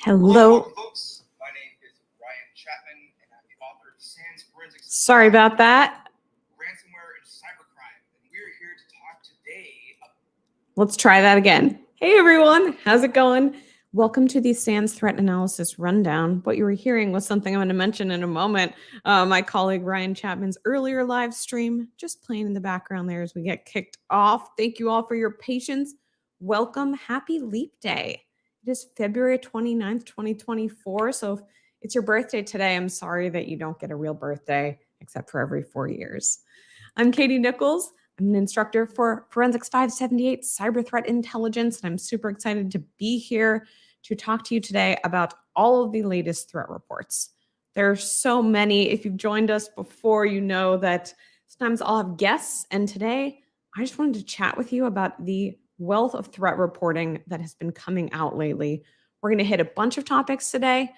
Hello. Welcome, folks. My name is Ryan Chapman, and I'm the author of SANS Forensics. Sorry about that. Ransomware and cybercrime. And we're here to talk today about... Let's try that again. Hey, everyone. How's it going? Welcome to the SANS Threat Analysis Rundown. What you were hearing was something I'm going to mention in a moment. My colleague Ryan Chapman's earlier live stream, just playing in the background there as we get kicked off. Thank you all for your patience. Welcome. Happy Leap Day. It is February 29th, 2024. So if it's your birthday today, I'm sorry that you don't get a real birthday, except for every 4 years. I'm Katie Nichols. I'm an instructor for Forensics 578 Cyber Threat Intelligence, and I'm super excited to be here to talk to you today about all of the latest threat reports. There are so many. If you've joined us before, you know that sometimes I'll have guests, and today I just wanted to chat with you about the wealth of threat reporting that has been coming out lately. We're going to hit a bunch of topics today.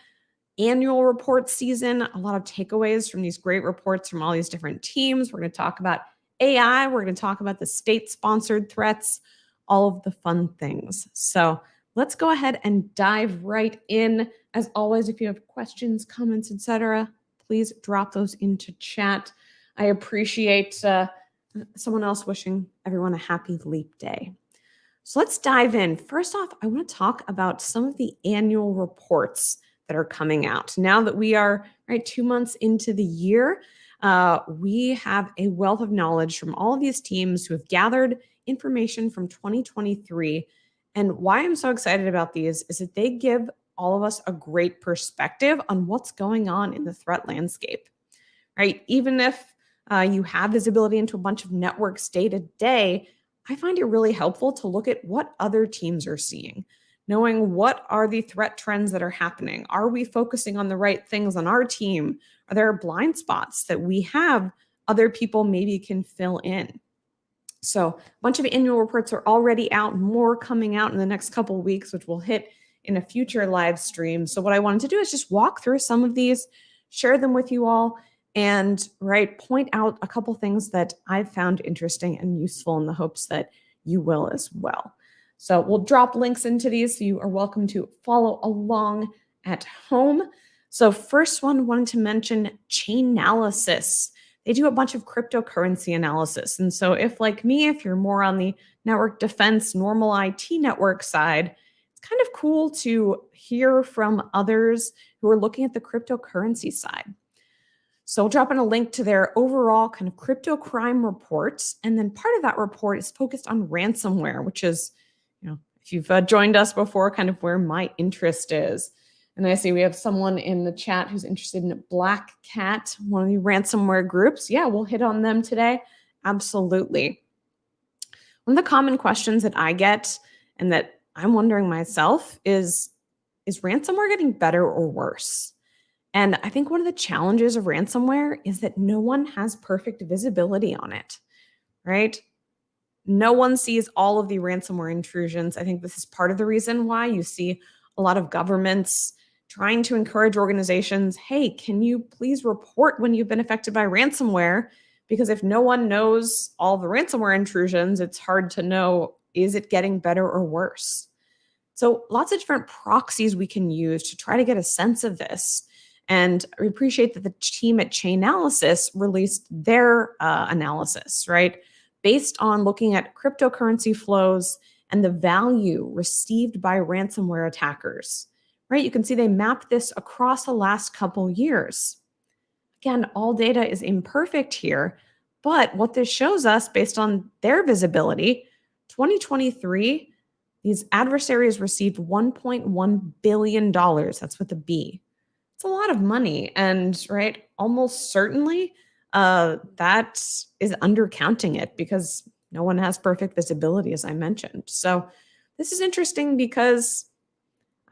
Annual report season, a lot of takeaways from these great reports from all these different teams. We're going to talk about AI. We're going to talk about the state-sponsored threats, all of the fun things. So let's go ahead and dive right in. As always, if you have questions, comments, etc., please drop those into chat. I appreciate someone else wishing everyone a happy Leap Day. So let's dive in. First off, I want to talk about some of the annual reports that are coming out. Now that we are 2 months into the year, we have a wealth of knowledge from all of these teams who have gathered information from 2023. And why I'm so excited about these is that they give all of us a great perspective on what's going on in the threat landscape, right? Even if you have visibility into a bunch of networks day to day, I find it really helpful to look at what other teams are seeing, knowing what are the threat trends that are happening. Are we focusing on the right things on our team? Are there blind spots that we have other people maybe can fill in? So a bunch of annual reports are already out, more coming out in the next couple of weeks, which we'll hit in a future live stream. So what I wanted to do is just walk through some of these, share them with you all, and point out a couple things that I've found interesting and useful in the hopes that you will as well. So we'll drop links into these, so you are welcome to follow along at home. So first one, wanted to mention Chainalysis. They do a bunch of cryptocurrency analysis. And so if, like me, if you're more on the network defense, normal IT network side, it's kind of cool to hear from others who are looking at the cryptocurrency side. So I'll drop in a link to their overall kind of crypto crime reports. And then part of that report is focused on ransomware, which is, if you've joined us before, kind of where my interest is. And I see we have someone in the chat who's interested in Black Cat, one of the ransomware groups. Yeah, we'll hit on them today. Absolutely. One of the common questions that I get and that I'm wondering myself is ransomware getting better or worse? And I think one of the challenges of ransomware is that no one has perfect visibility on it, right? No one sees all of the ransomware intrusions. I think this is part of the reason why you see a lot of governments trying to encourage organizations, hey, can you please report when you've been affected by ransomware? Because if no one knows all the ransomware intrusions, it's hard to know, is it getting better or worse? So lots of different proxies we can use to try to get a sense of this. And we appreciate that the team at Chainalysis released their analysis, right? Based on looking at cryptocurrency flows and the value received by ransomware attackers, right? You can see they mapped this across the last couple years. Again, all data is imperfect here, but what this shows us based on their visibility, 2023, these adversaries received $1.1 billion. That's with a B. It's a lot of money, and almost certainly that is undercounting it because no one has perfect visibility, as I mentioned. So this is interesting because,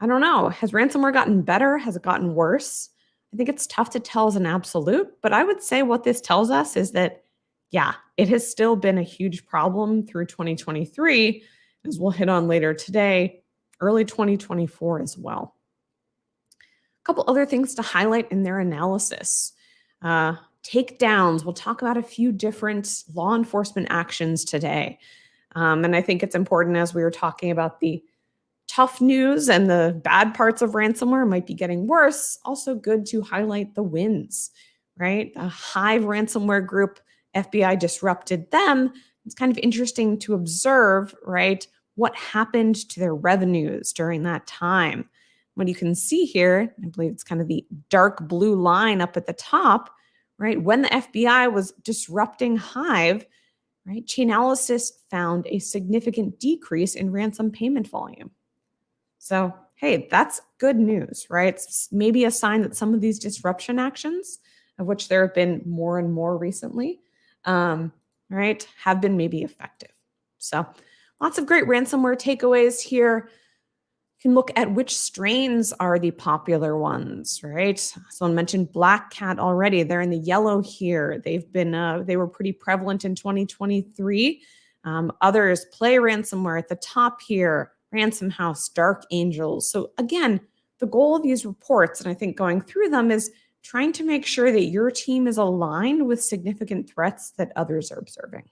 I don't know, has ransomware gotten better? Has it gotten worse? I think it's tough to tell as an absolute, but I would say what this tells us is that, yeah, it has still been a huge problem through 2023, as we'll hit on later today, early 2024 as well. A couple other things to highlight in their analysis. Takedowns. We'll talk about a few different law enforcement actions today. And I think it's important as we were talking about the tough news and the bad parts of ransomware might be getting worse, also good to highlight the wins, right? A Hive ransomware group, FBI disrupted them. It's kind of interesting to observe, right, what happened to their revenues during that time. What you can see here, I believe it's kind of the dark blue line up at the top, right? When the FBI was disrupting Hive, right, Chainalysis found a significant decrease in ransom payment volume. So, hey, that's good news, right? It's maybe a sign that some of these disruption actions, of which there have been more and more recently, right, have been maybe effective. So, lots of great ransomware takeaways here. You can look at which strains are the popular ones, right? Someone mentioned Black Cat already. They're in the yellow here. They were pretty prevalent in 2023. Others, Play ransomware at the top here, Ransom House, Dark Angels. So again, the goal of these reports, and I think going through them, is trying to make sure that your team is aligned with significant threats that others are observing.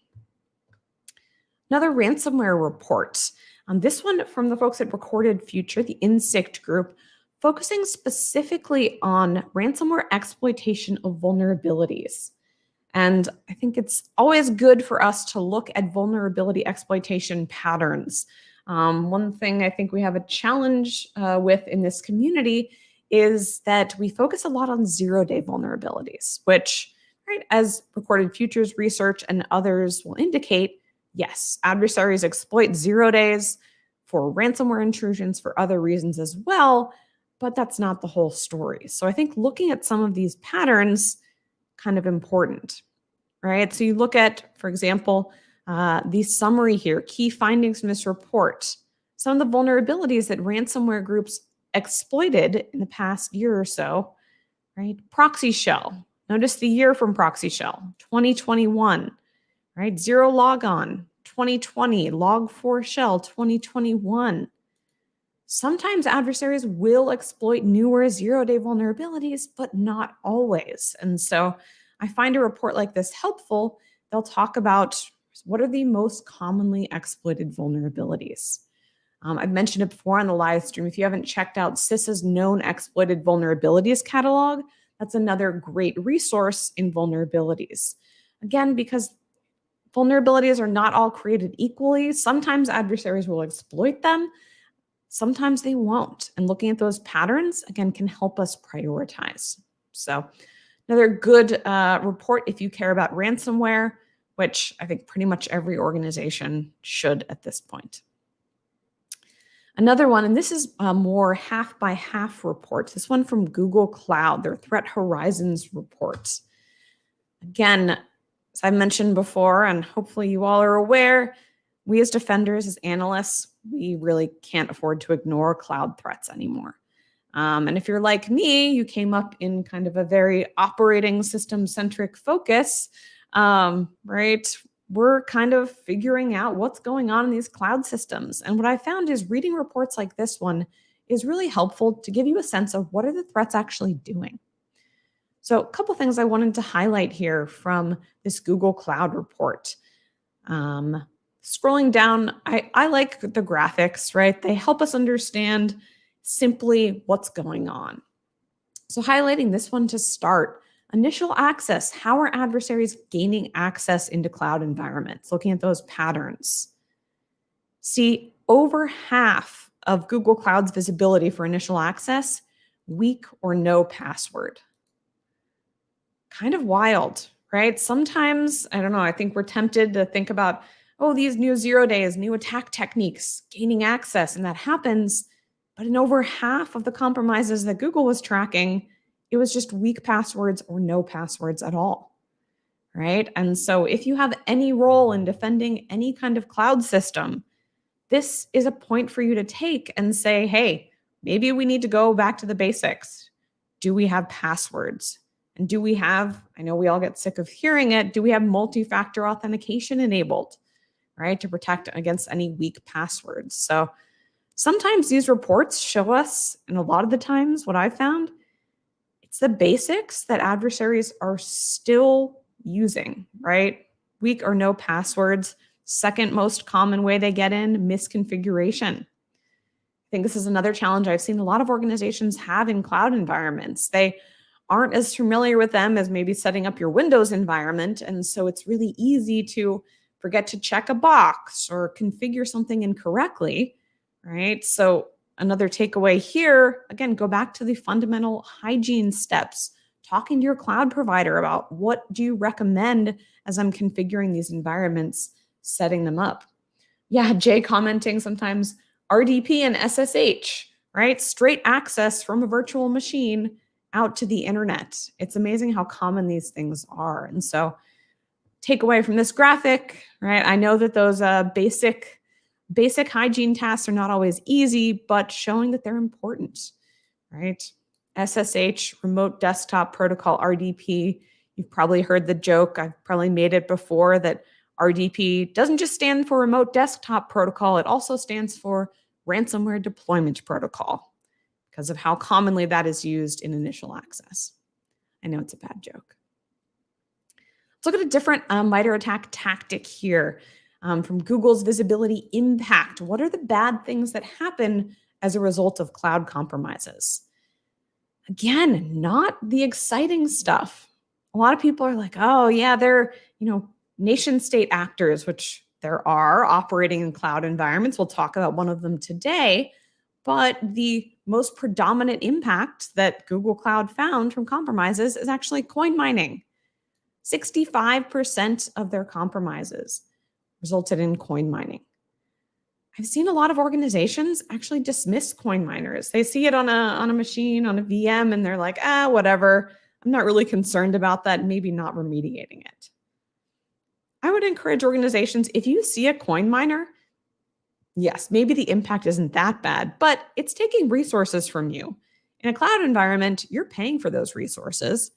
Another ransomware report. This one from the folks at Recorded Future, the Insect Group, focusing specifically on ransomware exploitation of vulnerabilities. And I think it's always good for us to look at vulnerability exploitation patterns. One thing I think we have a challenge with in this community is that we focus a lot on zero-day vulnerabilities, which, right, as Recorded Futures research and others will indicate, yes, adversaries exploit 0 days for ransomware intrusions for other reasons as well, but that's not the whole story. So I think looking at some of these patterns, kind of important, right? So you look at, for example, the summary here, key findings from this report, some of the vulnerabilities that ransomware groups exploited in the past year or so, right? Proxy shell. Notice the year from proxy shell, 2021, right? Zero logon, 2020, log4 shell, 2021. Sometimes adversaries will exploit newer zero-day vulnerabilities, but not always. And so I find a report like this helpful. They'll talk about what are the most commonly exploited vulnerabilities. I've mentioned it before on the live stream. If you haven't checked out CISA's known exploited vulnerabilities catalog, that's another great resource in vulnerabilities. Again, because vulnerabilities are not all created equally. Sometimes adversaries will exploit them. Sometimes they won't. And looking at those patterns, again, can help us prioritize. So another good report if you care about ransomware, which I think pretty much every organization should at this point. Another one, and this is a more half by half report. This one from Google Cloud, their Threat Horizons report. Again, as I mentioned before, and hopefully you all are aware, we as defenders, as analysts, we really can't afford to ignore cloud threats anymore. And if you're like me, you came up in kind of a very operating system-centric focus, right? We're kind of figuring out what's going on in these cloud systems. And what I found is reading reports like this one is really helpful to give you a sense of what are the threats actually doing. So a couple things I wanted to highlight here from this Google Cloud report. Scrolling down, I like the graphics, right? They help us understand simply what's going on. So highlighting this one to start, initial access, how are adversaries gaining access into cloud environments? Looking at those patterns. See, over half of Google Cloud's visibility for initial access, weak or no password. Kind of wild, right? Sometimes, I don't know, I think we're tempted to think about, oh, these new 0 days, new attack techniques, gaining access, and that happens. But in over half of the compromises that Google was tracking, it was just weak passwords or no passwords at all, right? And so if you have any role in defending any kind of cloud system, this is a point for you to take and say, hey, maybe we need to go back to the basics. Do we have passwords? And do we have, I know we all get sick of hearing it, do we have multi-factor authentication enabled, right, to protect against any weak passwords? So sometimes these reports show us, and a lot of the times what I've found, it's the basics that adversaries are still using, right? Weak or no passwords. Second most common way they get in, misconfiguration. I think this is another challenge I've seen a lot of organizations have in cloud environments. They aren't as familiar with them as maybe setting up your Windows environment. And so it's really easy to forget to check a box or configure something incorrectly, right? So another takeaway here, again, go back to the fundamental hygiene steps, talking to your cloud provider about what do you recommend as I'm configuring these environments, setting them up. Yeah, Jay commenting sometimes RDP and SSH, right? Straight access from a virtual machine out to the internet. It's amazing how common these things are. And so takeaway from this graphic, right? I know that those basic hygiene tasks are not always easy, but showing that they're important, right? SSH, remote desktop protocol, RDP. You've probably heard the joke. I've probably made it before that RDP doesn't just stand for remote desktop protocol. It also stands for ransomware deployment protocol because of how commonly that is used in initial access. I know it's a bad joke. Let's look at a different MITRE attack tactic here from Google's visibility impact. What are the bad things that happen as a result of cloud compromises? Again, not the exciting stuff. A lot of people are like, oh yeah, they're, nation state actors, which there are operating in cloud environments. We'll talk about one of them today. But the most predominant impact that Google Cloud found from compromises is actually coin mining. 65% of their compromises resulted in coin mining. I've seen a lot of organizations actually dismiss coin miners. They see it on a machine, on a VM, and they're like, whatever. I'm not really concerned about that, maybe not remediating it. I would encourage organizations, if you see a coin miner, yes, maybe the impact isn't that bad, but it's taking resources from you. In a cloud environment, you're paying for those resources.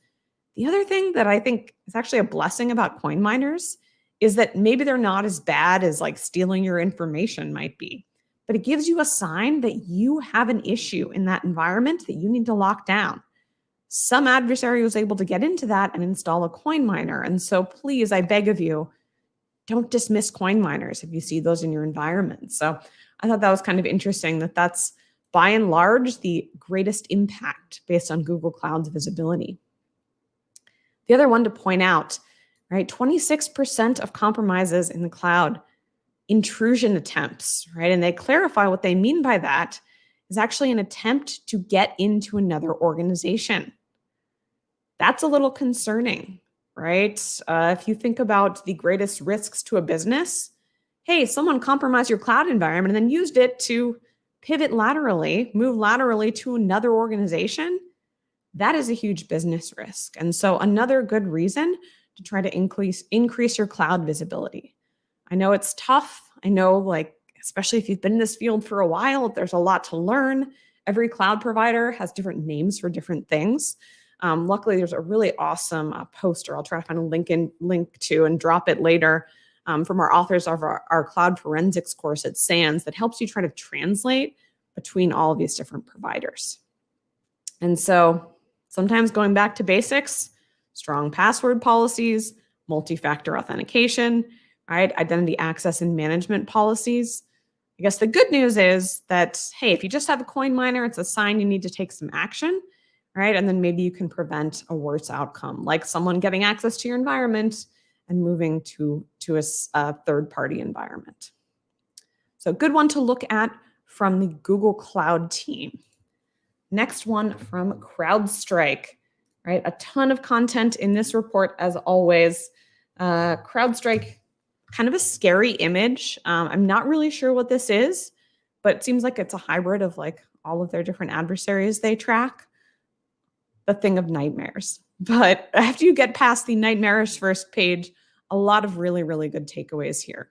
The other thing that I think is actually a blessing about coin miners is that maybe they're not as bad as like stealing your information might be, but it gives you a sign that you have an issue in that environment that you need to lock down. Some adversary was able to get into that and install a coin miner. And so please, I beg of you, don't dismiss coin miners if you see those in your environment. So I thought that was kind of interesting that that's by and large the greatest impact based on Google Cloud's visibility. The other one to point out, right, 26% of compromises in the cloud, intrusion attempts, right? And they clarify what they mean by that is actually an attempt to get into another organization. That's a little concerning, right? If you think about the greatest risks to a business, hey, someone compromised your cloud environment and then used it to pivot laterally, move laterally to another organization. That is a huge business risk. And so another good reason to try to increase your cloud visibility. I know it's tough. I know, especially if you've been in this field for a while, there's a lot to learn. Every cloud provider has different names for different things. Luckily, there's a really awesome poster. I'll try to find a link to and drop it later from our authors of our cloud forensics course at SANS that helps you try to translate between all of these different providers. And so sometimes going back to basics, strong password policies, multi-factor authentication, right? Identity access and management policies. I guess the good news is that, hey, if you just have a coin miner, it's a sign you need to take some action, right? And then maybe you can prevent a worse outcome, like someone getting access to your environment and moving to a third-party environment. So good one to look at from the Google Cloud team. Next one from CrowdStrike, right? A ton of content in this report as always. CrowdStrike, kind of a scary image. I'm not really sure what this is, but it seems like it's a hybrid of all of their different adversaries they track. The thing of nightmares. But after you get past the nightmarish first page, a lot of really, really good takeaways here.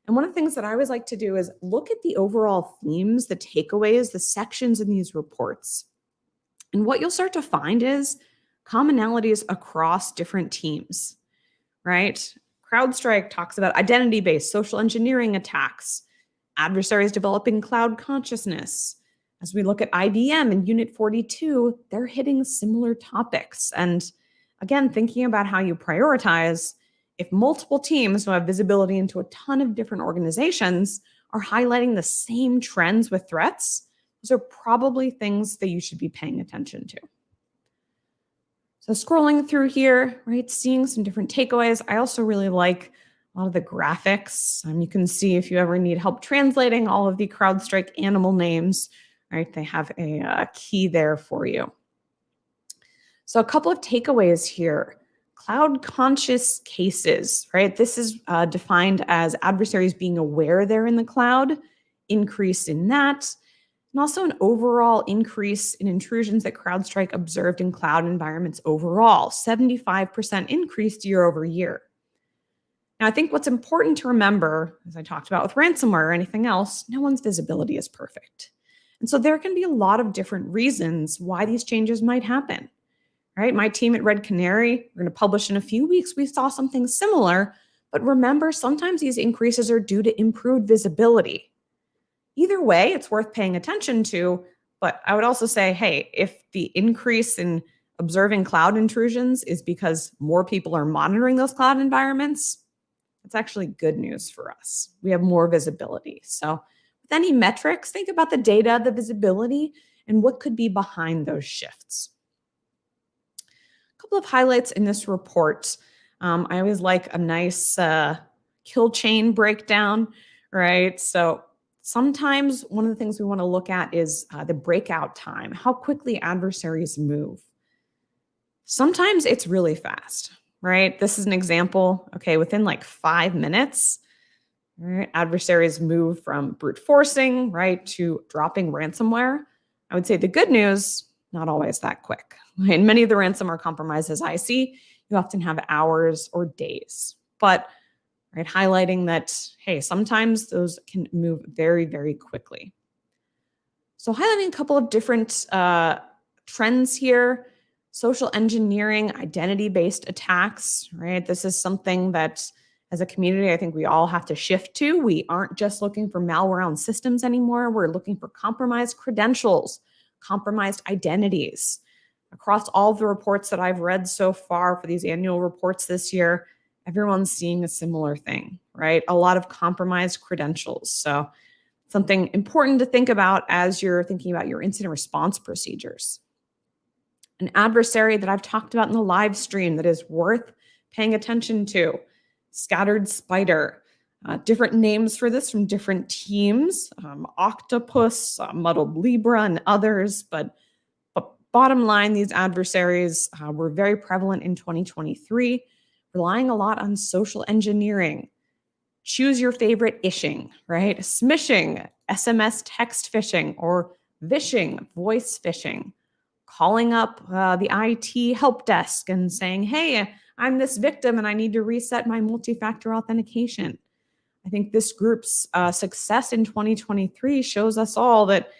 And one of the things that I always like to do is look at the overall themes, the takeaways, the sections in these reports. And what you'll start to find is commonalities across different teams, right? CrowdStrike talks about identity-based social engineering attacks, adversaries developing cloud consciousness. As we look at IBM and Unit 42, they're hitting similar topics. And again, thinking about how you prioritize, if multiple teams who have visibility into a ton of different organizations are highlighting the same trends with threats, Those are probably things that you should be paying attention to. So scrolling through here, right, seeing some different takeaways. I also really like a lot of the graphics. You can see if you ever need help translating all of the CrowdStrike animal names, right, they have a key there for you. So a couple of takeaways here. Cloud conscious cases, right? This is defined as adversaries being aware they're in the cloud, increase in that, and also an overall increase in intrusions that CrowdStrike observed in cloud environments overall, 75% increased year over year. Now, I think what's important to remember, as I talked about with ransomware or anything else, no one's visibility is perfect. And so there can be a lot of different reasons why these changes might happen, right? My team at Red Canary, we're going to publish in a few weeks, we saw something similar, but remember, sometimes these increases are due to improved visibility. Either way, it's worth paying attention to, but I would also say, hey, if the increase in observing cloud intrusions is because more people are monitoring those cloud environments, that's actually good news for us. We have more visibility. So with any metrics, think about the data, the visibility, and what could be behind those shifts. A couple of highlights in this report. I always like a nice kill chain breakdown, right? So sometimes one of the things we want to look at is the breakout time, how quickly adversaries move. Sometimes it's really fast, right? This is an example. Okay, within like 5 minutes, right, adversaries move from brute forcing, right, to dropping ransomware. I would say the good news, not always that quick. In many of the ransomware compromises I see, you often have hours or days. But right, highlighting that, hey, sometimes those can move very, very quickly. So highlighting a couple of different trends here. Social engineering, identity-based attacks, right? This is something that as a community, I think we all have to shift to. We aren't just looking for malware on systems anymore. We're looking for compromised credentials, compromised identities. Across all the reports that I've read so far for these annual reports this year, everyone's seeing a similar thing, right? A lot of compromised credentials. So something important to think about as you're thinking about your incident response procedures. An adversary that I've talked about in the live stream that is worth paying attention to, scattered spider. Different names for this from different teams, octopus, muddled Libra, and others. But bottom line, these adversaries were very prevalent in 2023, relying a lot on social engineering. Choose your favorite ishing, right? Smishing, SMS text phishing, or vishing, voice phishing. Calling up the IT help desk and saying, hey, I'm this victim and I need to reset my multi-factor authentication. I think this group's success in 2023 shows us all that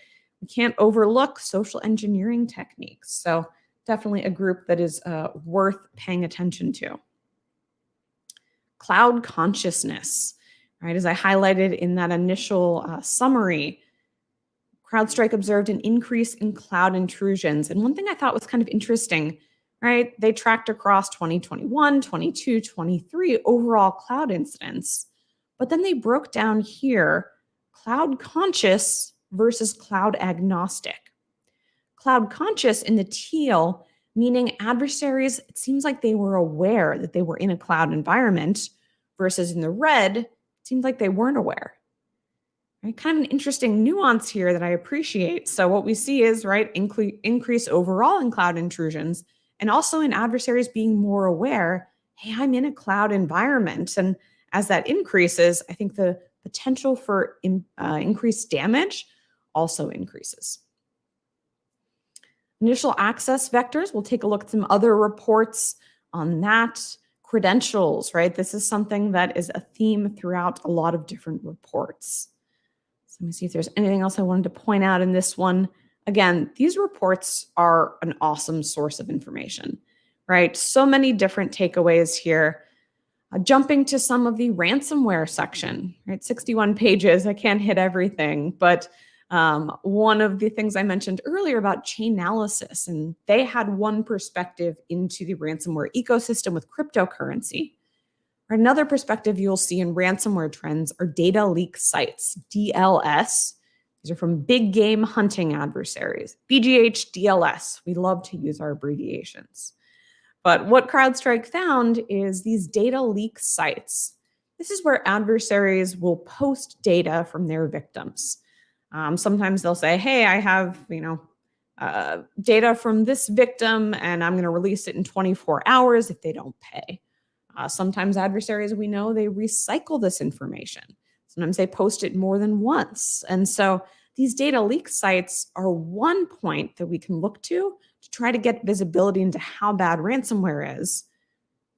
we can't overlook social engineering techniques. So definitely a group that is worth paying attention to. Cloud consciousness, right? As I highlighted in that initial summary, CrowdStrike observed an increase in cloud intrusions. And one thing I thought was kind of interesting, right? They tracked across 2021, 22, 23 overall cloud incidents. But then they broke down here cloud conscious versus cloud agnostic. Cloud conscious in the teal, meaning adversaries, it seems like they were aware that they were in a cloud environment, versus in the red, it seems like they weren't aware. Right? Kind of an interesting nuance here that I appreciate. So what we see is, right, increase overall in cloud intrusions, and also in adversaries being more aware, hey, I'm in a cloud environment. And as that increases, I think the potential for increased damage also increases. Initial access vectors, we'll take a look at some other reports on that. Credentials, right? This is something that is a theme throughout a lot of different reports. So let me see if there's anything else I wanted to point out in this one. Again, these reports are an awesome source of information, right? So many different takeaways here. Jumping to some of the ransomware section, right? 61 pages, I can't hit everything, but one of the things I mentioned earlier about Chainalysis, and they had one perspective into the ransomware ecosystem with cryptocurrency. Another perspective you'll see in ransomware trends are data leak sites, DLS. These are from big game hunting adversaries, BGH, DLS. We love to use our abbreviations. But what CrowdStrike found is these data leak sites. This is where adversaries will post data from their victims. Sometimes they'll say, hey, I have, data from this victim and I'm going to release it in 24 hours if they don't pay. Sometimes adversaries, we know, they recycle this information. Sometimes they post it more than once. And so these data leak sites are one point that we can look to try to get visibility into how bad ransomware is.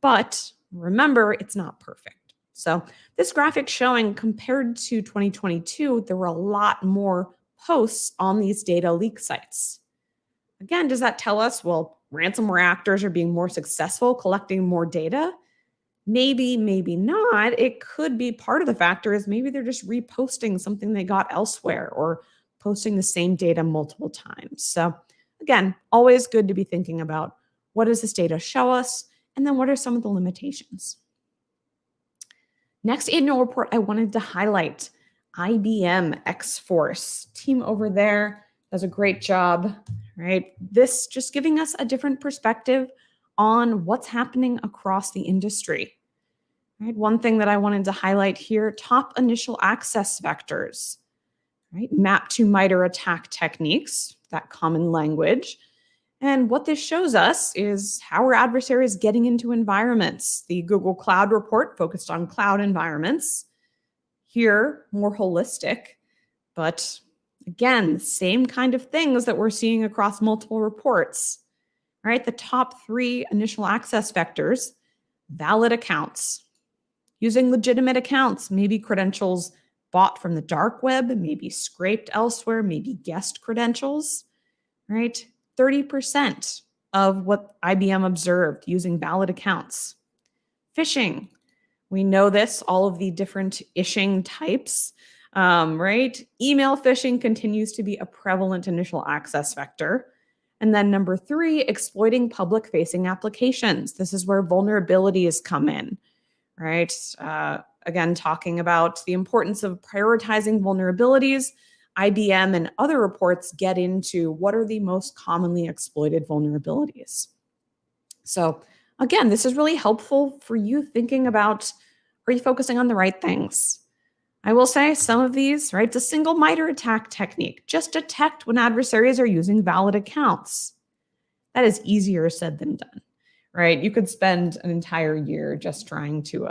But remember, it's not perfect. So this graphic showing compared to 2022, there were a lot more posts on these data leak sites. Again, does that tell us, well, ransomware actors are being more successful collecting more data? Maybe, maybe not. It could be part of the factor is maybe they're just reposting something they got elsewhere or posting the same data multiple times. So again, always good to be thinking about what does this data show us, and then what are some of the limitations. Next annual report I wanted to highlight, IBM X-Force. Team over there does a great job, right? This just giving us a different perspective on what's happening across the industry. Right? One thing that I wanted to highlight here, top initial access vectors, right? Map to MITRE attack techniques, that common language. And what this shows us is how are adversaries getting into environments. The Google Cloud report focused on cloud environments. Here, more holistic, but again, same kind of things that we're seeing across multiple reports. Right? The top 3 initial access vectors, valid accounts, using legitimate accounts, maybe credentials bought from the dark web, maybe scraped elsewhere, maybe guest credentials, right? 30% of what IBM observed using valid accounts. Phishing, we know this, all of the different phishing types, right? Email phishing continues to be a prevalent initial access vector. And then number 3, exploiting public-facing applications. This is where vulnerabilities come in, right? Again, talking about the importance of prioritizing vulnerabilities. IBM and other reports get into what are the most commonly exploited vulnerabilities. So again, this is really helpful for you thinking about, are you focusing on the right things? I will say some of these, right? It's a single MITRE attack technique. Just detect when adversaries are using valid accounts. That is easier said than done, right? You could spend an entire year just trying to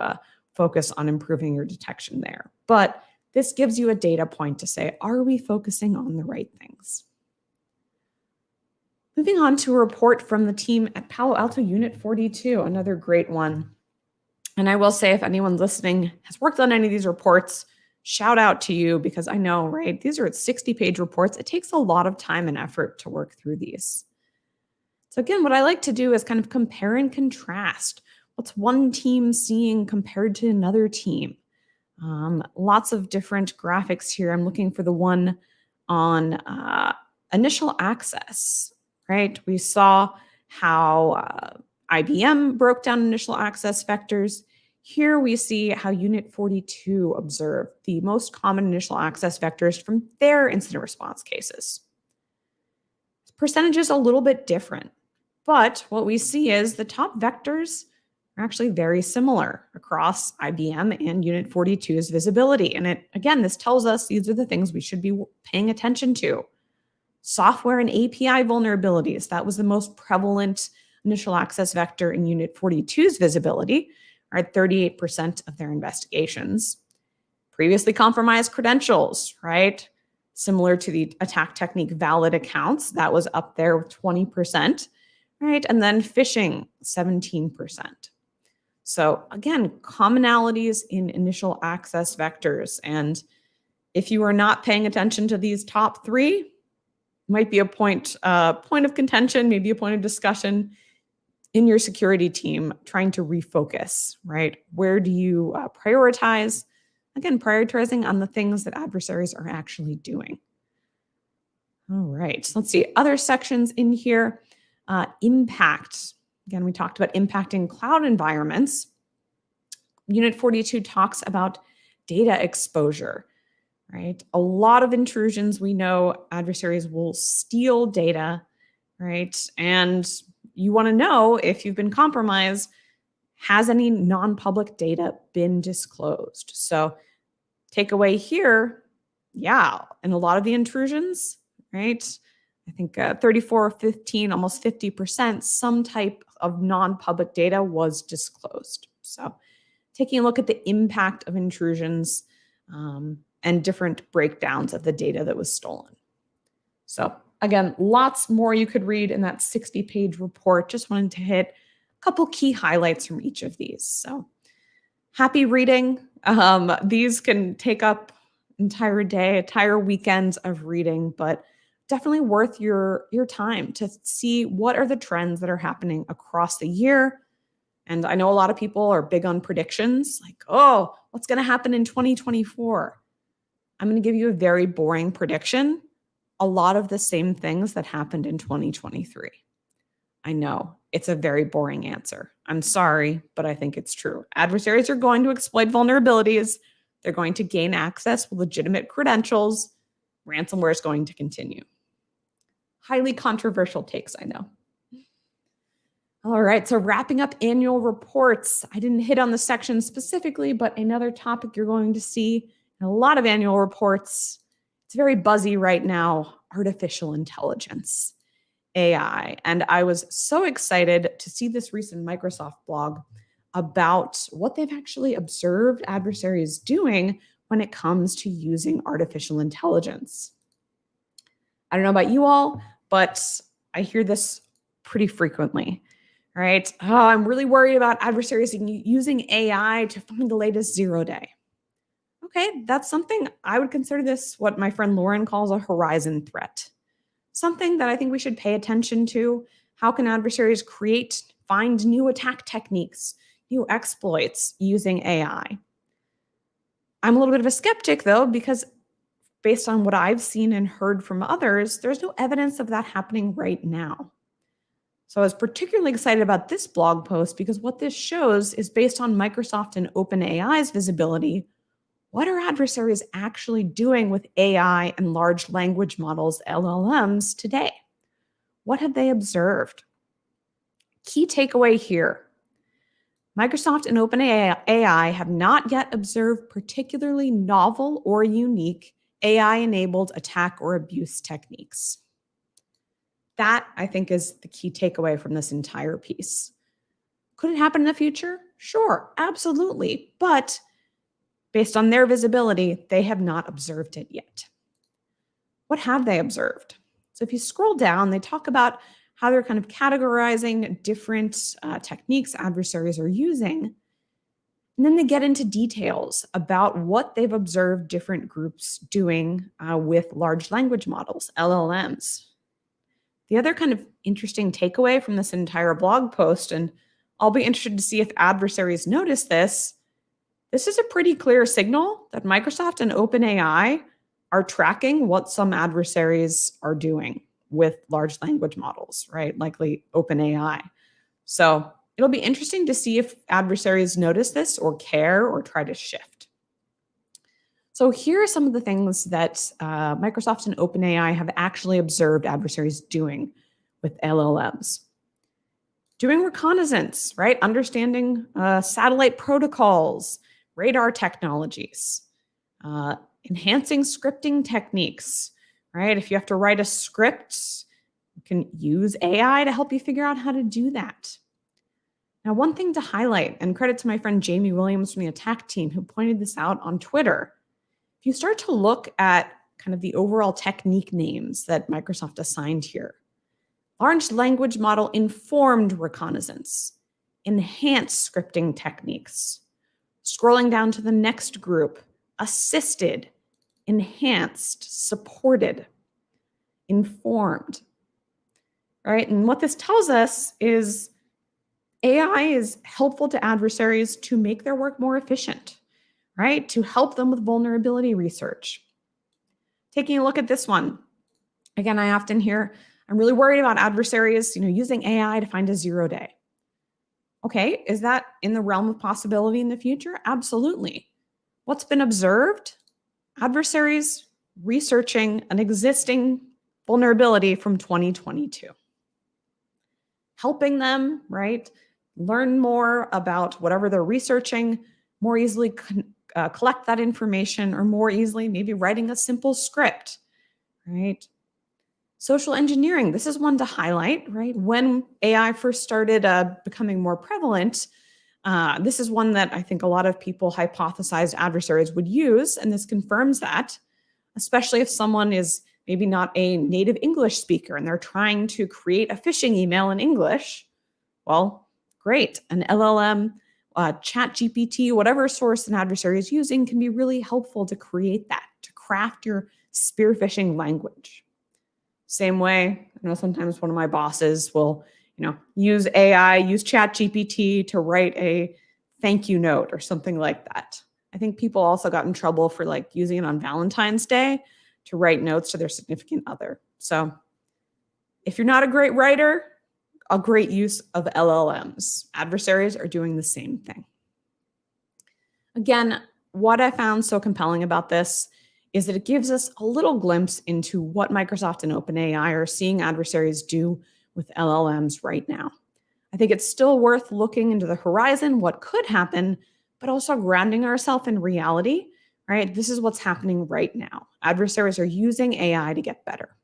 focus on improving your detection there. But this gives you a data point to say, are we focusing on the right things? Moving on to a report from the team at Palo Alto Unit 42, another great one. And I will say, if anyone listening has worked on any of these reports, shout out to you, because I know, right? These are 60-page reports. It takes a lot of time and effort to work through these. So again, what I like to do is kind of compare and contrast. What's one team seeing compared to another team? Lots of different graphics here. I'm looking for the one on initial access, right? We saw how IBM broke down initial access vectors. Here we see how Unit 42 observed the most common initial access vectors from their incident response cases. Percentage is a little bit different, but what we see is the top vectors are actually very similar across IBM and Unit 42's visibility. And again, this tells us these are the things we should be paying attention to. Software and API vulnerabilities, that was the most prevalent initial access vector in Unit 42's visibility, right? 38% of their investigations. Previously compromised credentials, right? Similar to the attack technique valid accounts, that was up there with 20%, right? And then phishing, 17%. So again, commonalities in initial access vectors. And if you are not paying attention to these top 3, might be a point of contention, maybe a point of discussion in your security team, trying to refocus, right? Where do you prioritize? Again, prioritizing on the things that adversaries are actually doing. All right, so let's see, other sections in here. Impact. Again, we talked about impacting cloud environments. Unit 42 talks about data exposure, right? A lot of intrusions, we know adversaries will steal data, right? And you want to know if you've been compromised, has any non-public data been disclosed? So takeaway here, yeah, and a lot of the intrusions, right? I think 34, 15, almost 50%, some type of non-public data was disclosed. So taking a look at the impact of intrusions and different breakdowns of the data that was stolen. So again, lots more you could read in that 60-page report. Just wanted to hit a couple key highlights from each of these. So happy reading. These can take up entire weekends of reading, but definitely worth your time to see what are the trends that are happening across the year. And I know a lot of people are big on predictions, like, oh, what's going to happen in 2024? I'm going to give you a very boring prediction. A lot of the same things that happened in 2023. I know it's a very boring answer. I'm sorry, but I think it's true. Adversaries are going to exploit vulnerabilities. They're going to gain access with legitimate credentials. Ransomware is going to continue. Highly controversial takes, I know. All right, so wrapping up annual reports. I didn't hit on the section specifically, but another topic you're going to see in a lot of annual reports, it's very buzzy right now, artificial intelligence, AI. And I was so excited to see this recent Microsoft blog about what they've actually observed adversaries doing when it comes to using artificial intelligence. I don't know about you all, but I hear this pretty frequently. Right? Oh, I'm really worried about adversaries using AI to find the latest 0-day. Okay, that's something I would consider this what my friend Lauren calls a horizon threat. Something that I think we should pay attention to. How can adversaries find new attack techniques, new exploits using AI? I'm a little bit of a skeptic though, because based on what I've seen and heard from others, there's no evidence of that happening right now. So I was particularly excited about this blog post because what this shows is based on Microsoft and OpenAI's visibility. What are adversaries actually doing with AI and large language models, LLMs, today? What have they observed? Key takeaway here. Microsoft and OpenAI have not yet observed particularly novel or unique AI-enabled attack or abuse techniques. That, I think, is the key takeaway from this entire piece. Could it happen in the future? Sure, absolutely. But based on their visibility, they have not observed it yet. What have they observed? So if you scroll down, they talk about how they're kind of categorizing different techniques adversaries are using. And then they get into details about what they've observed different groups doing with large language models, LLMs. The other kind of interesting takeaway from this entire blog post, and I'll be interested to see if adversaries notice this is a pretty clear signal that Microsoft and OpenAI are tracking what some adversaries are doing with large language models, right? Likely OpenAI. So it'll be interesting to see if adversaries notice this or care or try to shift. So here are some of the things that Microsoft and OpenAI have actually observed adversaries doing with LLMs. Doing reconnaissance, right? Understanding satellite protocols, radar technologies, enhancing scripting techniques, right? If you have to write a script, you can use AI to help you figure out how to do that. Now, one thing to highlight, and credit to my friend Jamie Williams from the attack team who pointed this out on Twitter. If you start to look at kind of the overall technique names that Microsoft assigned here, large language model informed reconnaissance, enhanced scripting techniques, scrolling down to the next group, assisted, enhanced, supported, informed, right? And what this tells us is AI is helpful to adversaries to make their work more efficient, right? To help them with vulnerability research. Taking a look at this one. Again, I often hear, I'm really worried about adversaries, using AI to find a 0-day. Okay, is that in the realm of possibility in the future? Absolutely. What's been observed? adversaries researching an existing vulnerability from 2022, helping them, right, learn more about whatever they're researching, more easily collect that information, or more easily maybe writing a simple script, right? Social engineering, this is one to highlight, right? When AI first started becoming more prevalent, this is one that I think a lot of people hypothesized adversaries would use, and this confirms that, especially if someone is maybe not a native English speaker and they're trying to create a phishing email in English. Well, great. An LLM, chat GPT, whatever source an adversary is using can be really helpful to create that, to craft your spear phishing language. Same way, I know sometimes one of my bosses will, use AI, use chat GPT to write a thank you note or something like that. I think people also got in trouble for using it on Valentine's Day to write notes to their significant other. So if you're not a great writer, a great use of LLMs. Adversaries are doing the same thing. Again, what I found so compelling about this is that it gives us a little glimpse into what Microsoft and OpenAI are seeing adversaries do with LLMs right now. I think it's still worth looking into the horizon, what could happen, but also grounding ourselves in reality, right? This is what's happening right now. Adversaries are using AI to get better.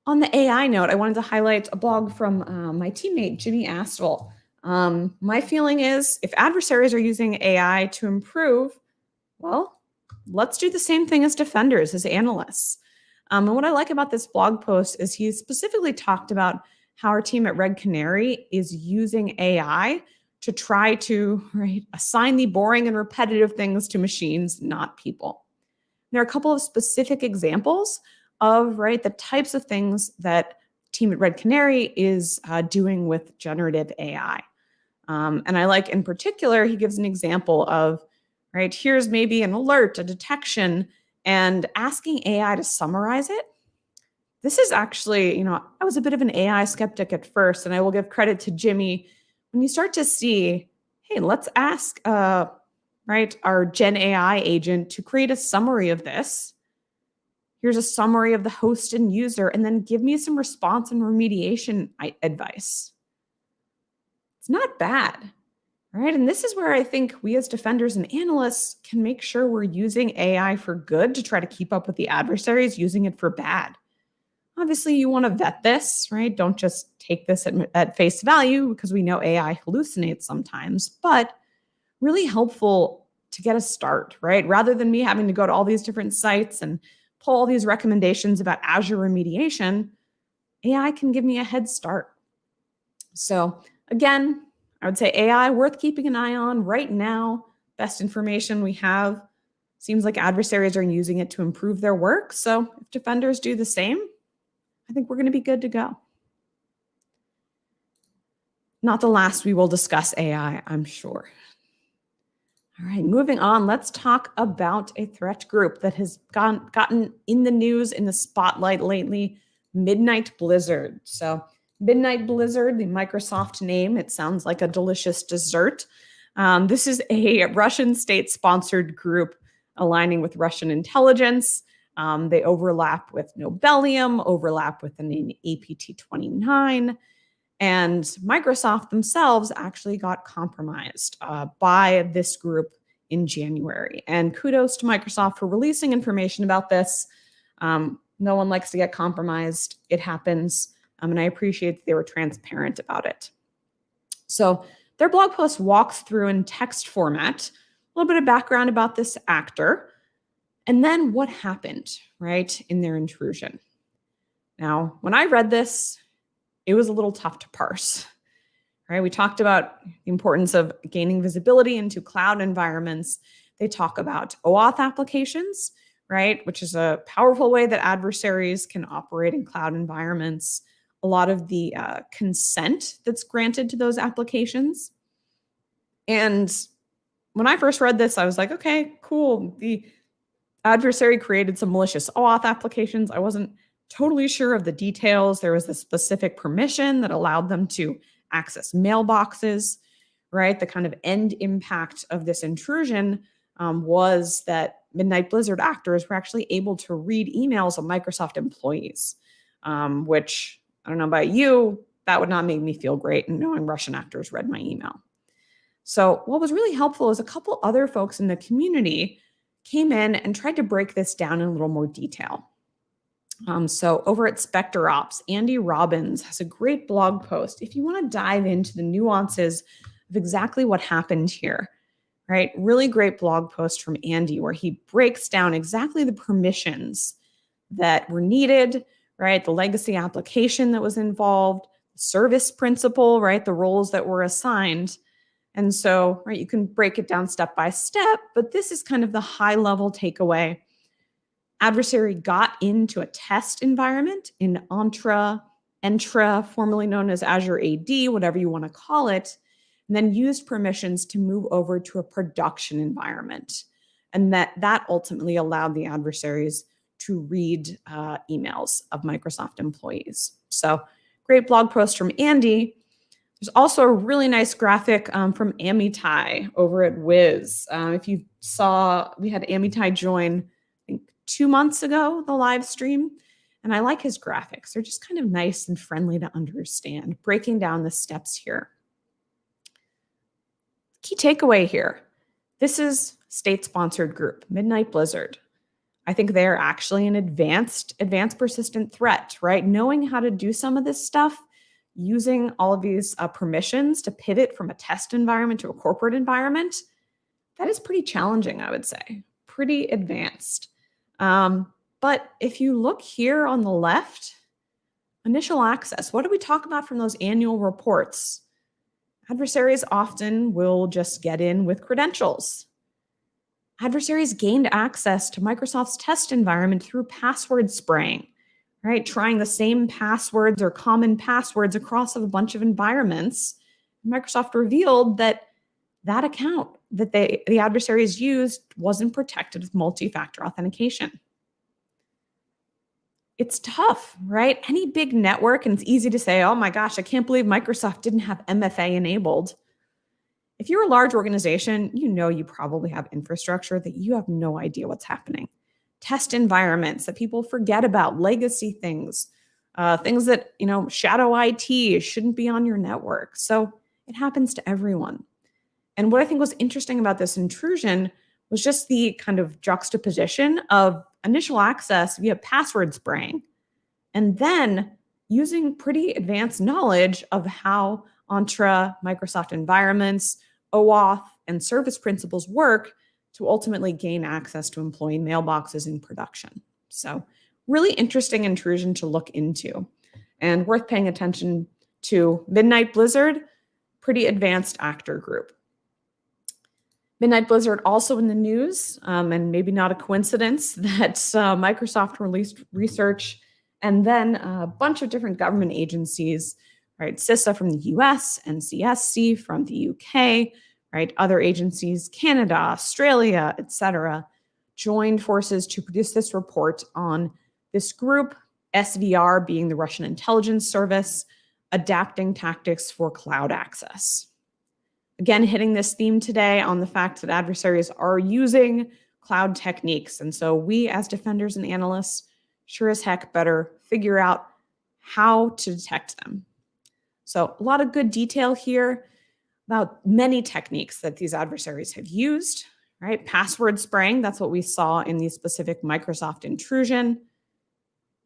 On the AI note, I wanted to highlight a blog from my teammate, Jimmy Astle. My feeling is if adversaries are using AI to improve, well, let's do the same thing as defenders, as analysts. And what I like about this blog post is he specifically talked about how our team at Red Canary is using AI to try to assign the boring and repetitive things to machines, not people. There are a couple of specific examples of the types of things that team at Red Canary is doing with generative AI. And I like in particular, he gives an example of, here's maybe an alert, a detection, and asking AI to summarize it. This is actually, I was a bit of an AI skeptic at first, and I will give credit to Jimmy. When you start to see, hey, let's ask our Gen AI agent to create a summary of this. Here's a summary of the host and user, and then give me some response and remediation advice. It's not bad, right? And this is where I think we as defenders and analysts can make sure we're using AI for good to try to keep up with the adversaries using it for bad. Obviously, you want to vet this, right? Don't just take this at face value because we know AI hallucinates sometimes, but really helpful to get a start, right? Rather than me having to go to all these different sites and pull all these recommendations about Azure remediation, AI can give me a head start. So again, I would say AI worth keeping an eye on right now. Best information we have. Seems like adversaries are using it to improve their work. So if defenders do the same, I think we're going to be good to go. Not the last we will discuss AI, I'm sure. All right, moving on, let's talk about a threat group that has gotten in the news, in the spotlight lately, Midnight Blizzard. So Midnight Blizzard, the Microsoft name, it sounds like a delicious dessert. This is a Russian state-sponsored group aligning with Russian intelligence. They overlap with Nobelium, overlap with the name APT29, and Microsoft themselves actually got compromised by this group in January. And kudos to Microsoft for releasing information about this. No one likes to get compromised. It happens. And I appreciate that they were transparent about it. So their blog post walks through in text format, a little bit of background about this actor, and then what happened, in their intrusion. Now, when I read this, it was a little tough to parse. We talked about the importance of gaining visibility into cloud environments. They talk about OAuth applications, which is a powerful way that adversaries can operate in cloud environments. A lot of the consent that's granted to those applications. And when I first read this, I was like, okay, cool. The adversary created some malicious OAuth applications. I wasn't totally sure of the details. There was a specific permission that allowed them to access mailboxes, the kind of end impact of this intrusion was that Midnight Blizzard actors were actually able to read emails of Microsoft employees, which I don't know about you, that would not make me feel great knowing Russian actors read my email. So what was really helpful is a couple other folks in the community came in and tried to break this down in a little more detail. So over at Spectre Ops, Andy Robbins has a great blog post if you want to dive into the nuances of exactly what happened here, right? Really great blog post from Andy where he breaks down exactly the permissions that were needed, right? The legacy application that was involved, the service principal, right? The roles that were assigned. And so, right, you can break it down step by step, but this is kind of the high level takeaway. Adversary got into a test environment in Entra, formerly known as Azure AD, whatever you want to call it, and then used permissions to move over to a production environment. And that ultimately allowed the adversaries to read emails of Microsoft employees. So great blog post from Andy. There's also a really nice graphic from Amitai over at Wiz. If you saw, we had Amitai join, I think 2 months ago, the live stream. And I like his graphics. They're just kind of nice and friendly to understand, breaking down the steps here. Key takeaway here. This is state-sponsored group, Midnight Blizzard. I think they're actually an advanced persistent threat, right? Knowing how to do some of this stuff, using all of these permissions to pivot from a test environment to a corporate environment, that is pretty challenging, I would say. Pretty advanced. But if you look here on the left, initial access, what do we talk about from those annual reports? Adversaries often will just get in with credentials. Adversaries gained access to Microsoft's test environment through password spraying, right? Trying the same passwords or common passwords across a bunch of environments. Microsoft revealed that that account that the adversaries used wasn't protected with multi-factor authentication. It's tough, right? Any big network, and it's easy to say, oh my gosh, I can't believe Microsoft didn't have MFA enabled. If you're a large organization, you know you probably have infrastructure that you have no idea what's happening. Test environments that people forget about, legacy things, things that, shadow IT shouldn't be on your network. So it happens to everyone. And what I think was interesting about this intrusion was just the kind of juxtaposition of initial access via password spraying, and then using pretty advanced knowledge of how Entra, Microsoft environments, OAuth, and service principals work to ultimately gain access to employee mailboxes in production. So really interesting intrusion to look into and worth paying attention to. Midnight Blizzard, pretty advanced actor group. Midnight Blizzard also in the news, and maybe not a coincidence that Microsoft released research and then a bunch of different government agencies, right? CISA from the US, NCSC from the UK, right? Other agencies, Canada, Australia, etc., joined forces to produce this report on this group, SVR being the Russian intelligence service, adapting tactics for cloud access. Again, hitting this theme today on the fact that adversaries are using cloud techniques. And so we as defenders and analysts sure as heck better figure out how to detect them. So a lot of good detail here about many techniques that these adversaries have used, right? Password spraying, that's what we saw in the specific Microsoft intrusion.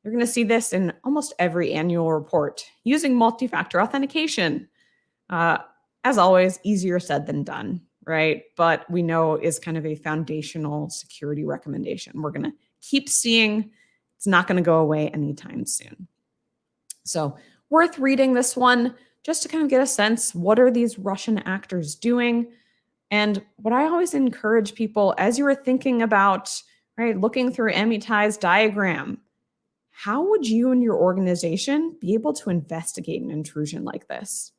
You're going to see this in almost every annual report using multi-factor authentication. As always, easier said than done, right? But we know is kind of a foundational security recommendation. We're going to keep seeing. It's not going to go away anytime soon. So worth reading this one just to kind of get a sense, what are these Russian actors doing? And what I always encourage people, as you are thinking about, right, looking through Amitai's diagram, how would you and your organization be able to investigate an intrusion like this?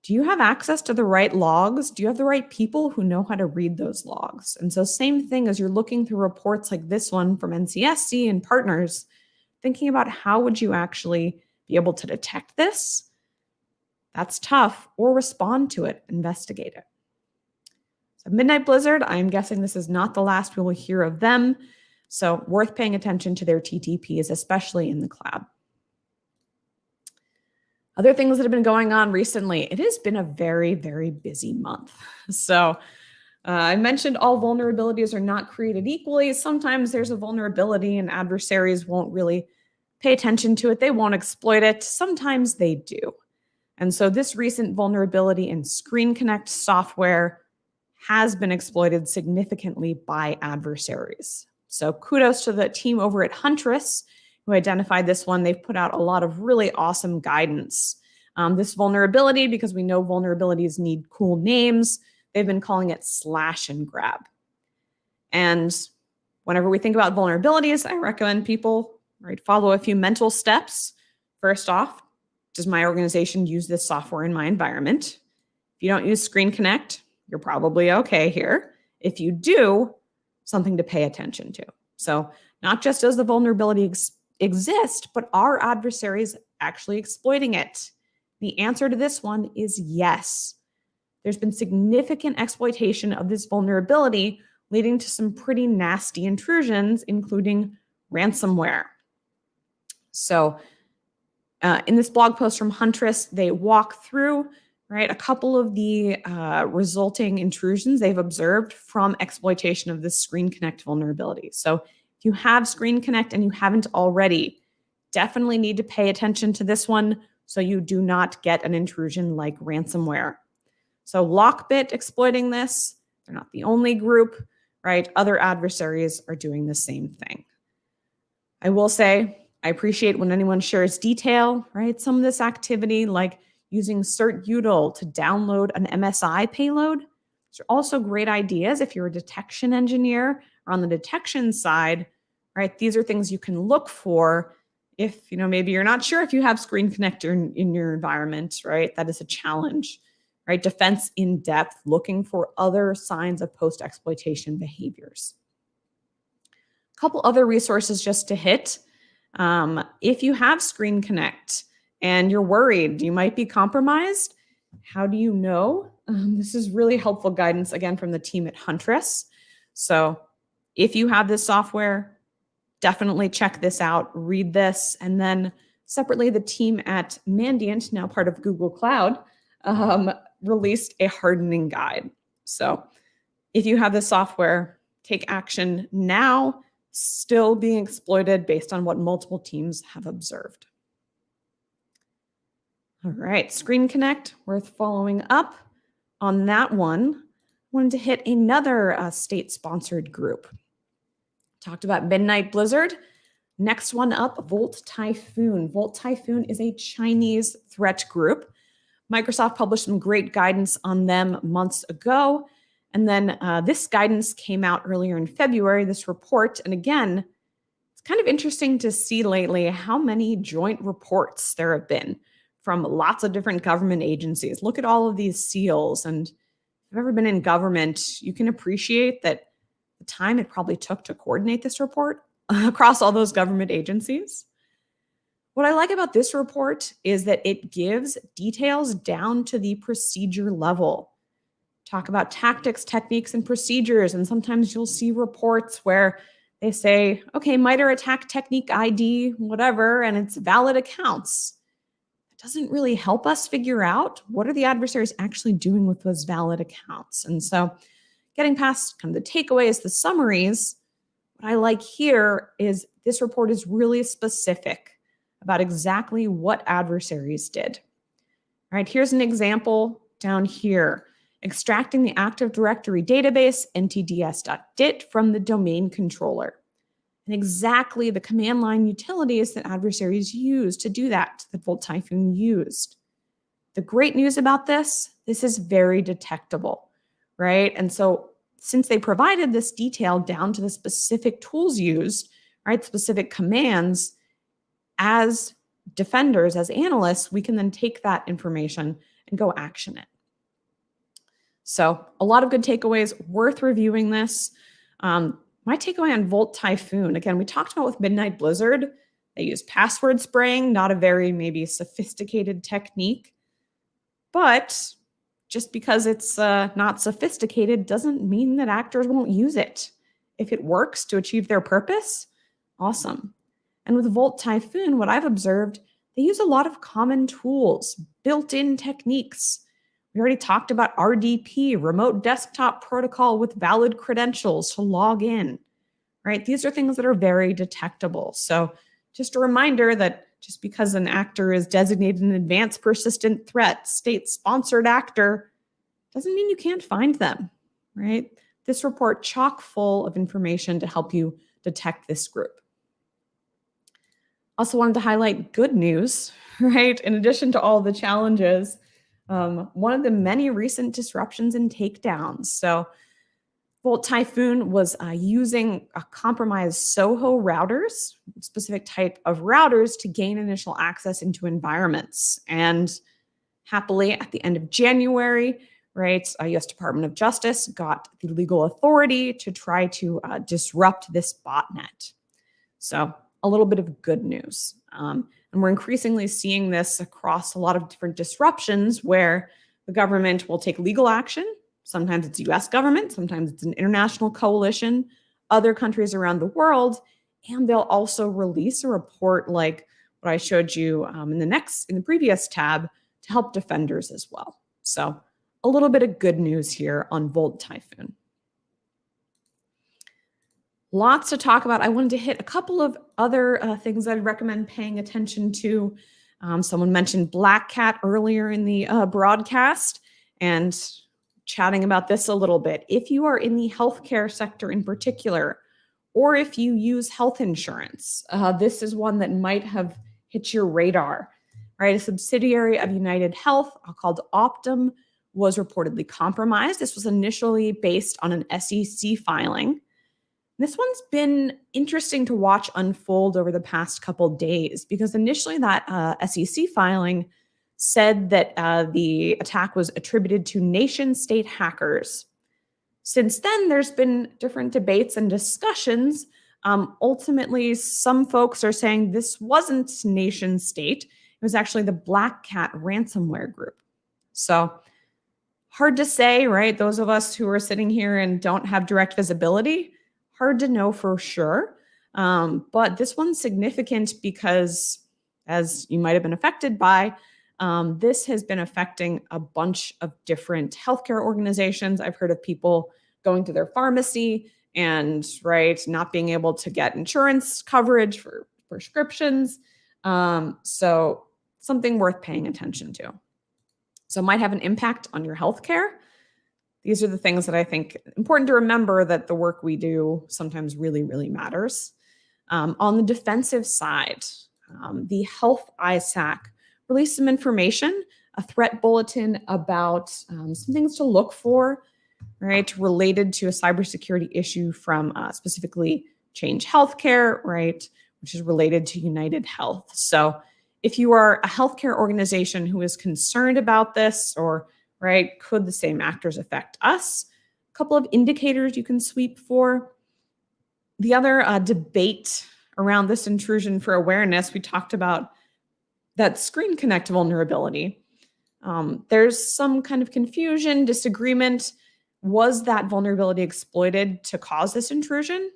Do you have access to the right logs? Do you have the right people who know how to read those logs? And so same thing as you're looking through reports like this one from NCSC and partners, thinking about how would you actually be able to detect this? That's tough, or respond to it, investigate it. So Midnight Blizzard, I'm guessing this is not the last we will hear of them. So worth paying attention to their TTPs, especially in the cloud. Other things that have been going on recently, it has been a very, very busy month. So I mentioned all vulnerabilities are not created equally. Sometimes there's a vulnerability and adversaries won't really pay attention to it. They won't exploit it. Sometimes they do. And so this recent vulnerability in Screen Connect software has been exploited significantly by adversaries. So kudos to the team over at Huntress who identified this one. They've put out a lot of really awesome guidance. This vulnerability, because we know vulnerabilities need cool names, they've been calling it slash and grab. And whenever we think about vulnerabilities, I recommend people follow a few mental steps. First off, does my organization use this software in my environment? If you don't use Screen Connect, you're probably okay here. If you do, something to pay attention to. So not just does the vulnerability exist, but are adversaries actually exploiting it? The answer to this one is yes. There's been significant exploitation of this vulnerability, leading to some pretty nasty intrusions, including ransomware. So in this blog post from Huntress, they walk through a couple of the resulting intrusions they've observed from exploitation of this Screen Connect vulnerability. So if you have Screen Connect and you haven't already, definitely need to pay attention to this one so you do not get an intrusion like ransomware. So Lockbit exploiting this, they're not the only group, right? Other adversaries are doing the same thing. I will say, I appreciate when anyone shares detail, right? Some of this activity, like using certutil to download an MSI payload. These are also great ideas if you're a detection engineer or on the detection side, right? These are things you can look for if, maybe you're not sure if you have Screen Connector in your environment, right? That is a challenge, right? Defense in depth, looking for other signs of post-exploitation behaviors. A couple other resources just to hit. If you have Screen Connect and you're worried you might be compromised, how do you know? This is really helpful guidance, again, from the team at Huntress. So if you have this software, definitely check this out, read this, and then separately, the team at Mandiant, now part of Google Cloud, released a hardening guide. So if you have this software, take action now, still being exploited based on what multiple teams have observed. All right, Screen Connect, worth following up on that one. I wanted to hit another state-sponsored group. Talked about Midnight Blizzard. Next one up, Volt Typhoon. Volt Typhoon is a Chinese threat group. Microsoft published some great guidance on them months ago. And then this guidance came out earlier in February, this report. And again, it's kind of interesting to see lately how many joint reports there have been from lots of different government agencies. Look at all of these seals. And if you've ever been in government, you can appreciate that the time it probably took to coordinate this report across all those government agencies. What I like about this report is that it gives details down to the procedure level. Talk about tactics, techniques, and procedures. And sometimes you'll see reports where they say, okay, MITRE attack technique ID, whatever, and it's valid accounts. It doesn't really help us figure out what are the adversaries actually doing with those valid accounts. And so getting past kind of the takeaways, the summaries, what I like here is this report is really specific about exactly what adversaries did. All right, here's an example down here. Extracting the Active Directory database, ntds.dit, from the domain controller. And exactly the command line utilities that adversaries use to do that Volt Typhoon used. The great news about this is very detectable, right? And so since they provided this detail down to the specific tools used, right, specific commands, as defenders, as analysts, we can then take that information and go action it. So a lot of good takeaways, worth reviewing this. My takeaway on Volt Typhoon, again, we talked about with Midnight Blizzard, they use password spraying, not a very maybe sophisticated technique, but just because it's not sophisticated doesn't mean that actors won't use it. If it works to achieve their purpose, awesome. And with Volt Typhoon, what I've observed, they use a lot of common tools, built-in techniques. We already talked about RDP, remote desktop protocol with valid credentials to log in, right? These are things that are very detectable. So just a reminder that just because an actor is designated an advanced persistent threat, state-sponsored actor, doesn't mean you can't find them, right? This report chock full of information to help you detect this group. Also wanted to highlight good news, right? In addition to all the challenges, one of the many recent disruptions and takedowns. So Volt Typhoon was using a compromised SOHO routers, a specific type of routers, to gain initial access into environments. And happily, at the end of January, right, U.S. Department of Justice got the legal authority to try to disrupt this botnet. So a little bit of good news. And we're increasingly seeing this across a lot of different disruptions where the government will take legal action. Sometimes it's US government, sometimes it's an international coalition, other countries around the world, and they'll also release a report like what I showed you in the previous tab to help defenders as well. So a little bit of good news here on Volt Typhoon. Lots to talk about. I wanted to hit a couple of other things I'd recommend paying attention to. Someone mentioned Black Cat earlier in the broadcast, and chatting about this a little bit. If you are in the healthcare sector in particular, or if you use health insurance, this is one that might have hit your radar, right? A subsidiary of United Health called Optum was reportedly compromised. This was initially based on an SEC filing. This one's been interesting to watch unfold over the past couple days because initially that SEC filing said that the attack was attributed to nation-state hackers. Since then, there's been different debates and discussions. Ultimately, some folks are saying this wasn't nation-state. It was actually the Black Cat ransomware group. So hard to say, right? Those of us who are sitting here and don't have direct visibility, hard to know for sure. But this one's significant because, as you might have been affected by, this has been affecting a bunch of different healthcare organizations. I've heard of people going to their pharmacy and not being able to get insurance coverage for prescriptions. So something worth paying attention to. So it might have an impact on your healthcare. These are the things that I think important to remember, that the work we do sometimes really, really matters. On the defensive side, the Health ISAC released some information, a threat bulletin about some things to look for, right, related to a cybersecurity issue from specifically Change Healthcare, right, which is related to United Health. So if you are a healthcare organization who is concerned about this, or could the same actors affect us? A couple of indicators you can sweep for. The other debate around this intrusion for awareness, we talked about that Screen Connect vulnerability. There's some kind of confusion, disagreement. Was that vulnerability exploited to cause this intrusion?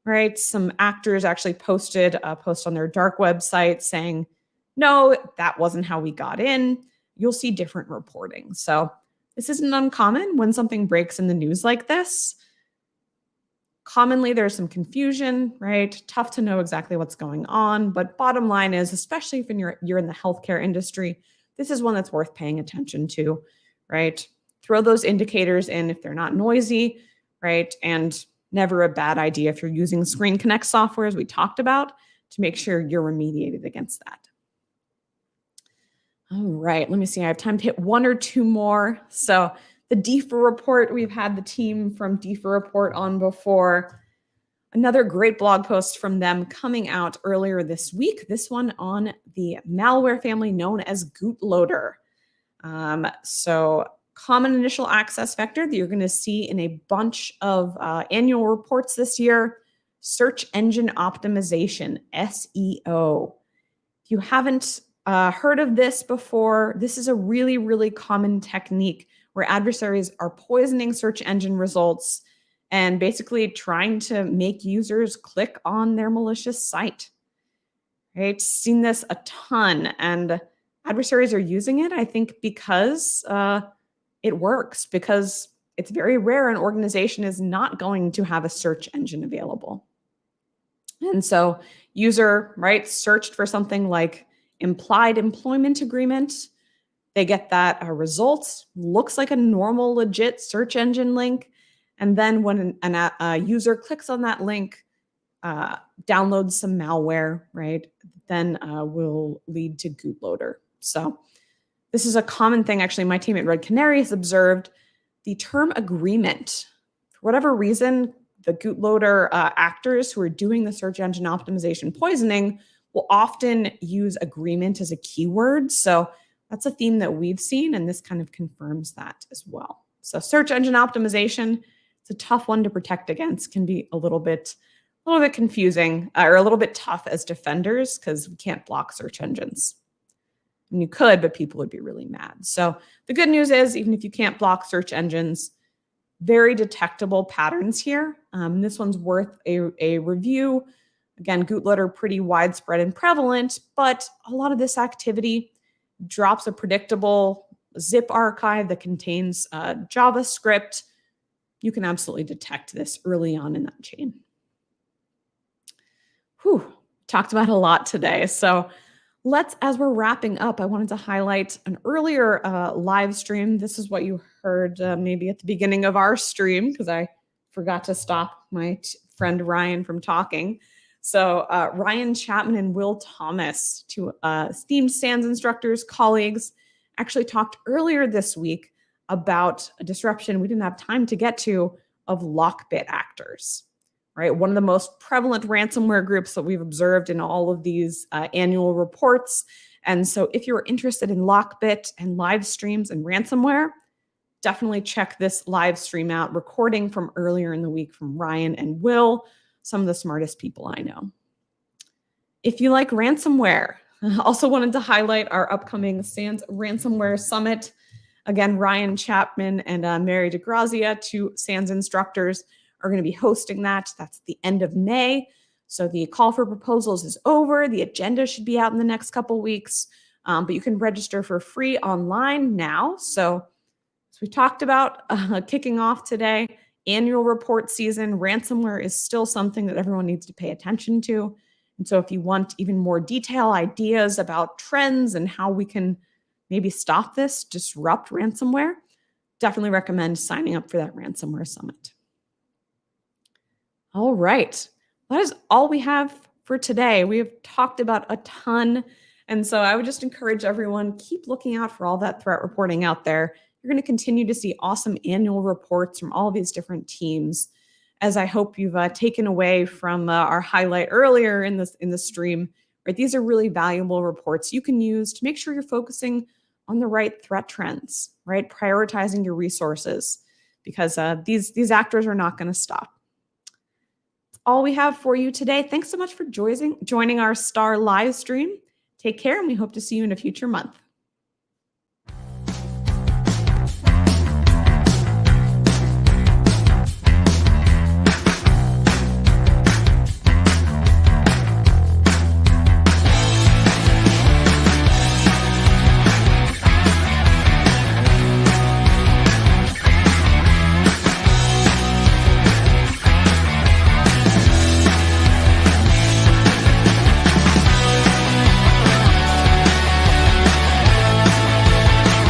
Right? Some actors actually posted a post on their dark website saying, no, that wasn't how we got in. You'll see different reporting. So this isn't uncommon when something breaks in the news like this. Commonly, there's some confusion, right? Tough to know exactly what's going on. But bottom line is, especially if you're in the healthcare industry, this is one that's worth paying attention to, right? Throw those indicators in if they're not noisy, right? And never a bad idea if you're using Screen Connect software, as we talked about, to make sure you're remediated against that. All right, let me see. I have time to hit one or two more. So the DEFA report, we've had the team from DEFA report on before. Another great blog post from them coming out earlier this week. This one on the malware family known as Bootloader. So common initial access vector that you're going to see in a bunch of annual reports this year, search engine optimization, SEO. If you haven't heard of this before. This is a really, really common technique where adversaries are poisoning search engine results and basically trying to make users click on their malicious site. Right? Seen this a ton, and adversaries are using it, I think, because it works, because it's very rare an organization is not going to have a search engine available. And so user, right, searched for something like implied employment agreement. They get that result, looks like a normal, legit search engine link. And then when a user clicks on that link, downloads some malware, right, then will lead to bootloader. So this is a common thing. Actually, my team at Red Canary has observed the term agreement. For whatever reason, the bootloader actors who are doing the search engine optimization poisoning will often use agreement as a keyword. So that's a theme that we've seen, and this kind of confirms that as well. So search engine optimization, it's a tough one to protect against, can be a little bit confusing or a little bit tough as defenders because we can't block search engines. And you could, but people would be really mad. So the good news is, even if you can't block search engines, very detectable patterns here. This one's worth a review. Again, bootloader pretty widespread and prevalent, but a lot of this activity drops a predictable zip archive that contains JavaScript. You can absolutely detect this early on in that chain. Whew, talked about a lot today. So as we're wrapping up, I wanted to highlight an earlier live stream. This is what you heard maybe at the beginning of our stream, because I forgot to stop my friend Ryan from talking. So Ryan Chapman and Will Thomas, two esteemed SANS instructors, colleagues, actually talked earlier this week about a disruption we didn't have time to get to of Lockbit actors. Right, one of the most prevalent ransomware groups that we've observed in all of these annual reports. And so if you're interested in Lockbit and live streams and ransomware, definitely check this live stream out, recording from earlier in the week from Ryan and Will, some of the smartest people I know. If you like ransomware, I also wanted to highlight our upcoming SANS Ransomware Summit. Again, Ryan Chapman and Mary DeGrazia, two SANS instructors, are going to be hosting that. That's the end of May. So the call for proposals is over. The agenda should be out in the next couple weeks, but you can register for free online now. So as we talked about kicking off today, annual report season, ransomware is still something that everyone needs to pay attention to. And so if you want even more detailed ideas about trends and how we can maybe stop this, disrupt ransomware, definitely recommend signing up for that Ransomware Summit. All right, that is all we have for today. We have talked about a ton. And so I would just encourage everyone, keep looking out for all that threat reporting out there. You're going to continue to see awesome annual reports from all of these different teams, as I hope you've taken away from our highlight earlier in the stream. Right, these are really valuable reports you can use to make sure you're focusing on the right threat trends, right? Prioritizing your resources, because these actors are not going to stop. All we have for you today. Thanks so much for joining our STAR live stream. Take care, and we hope to see you in a future month.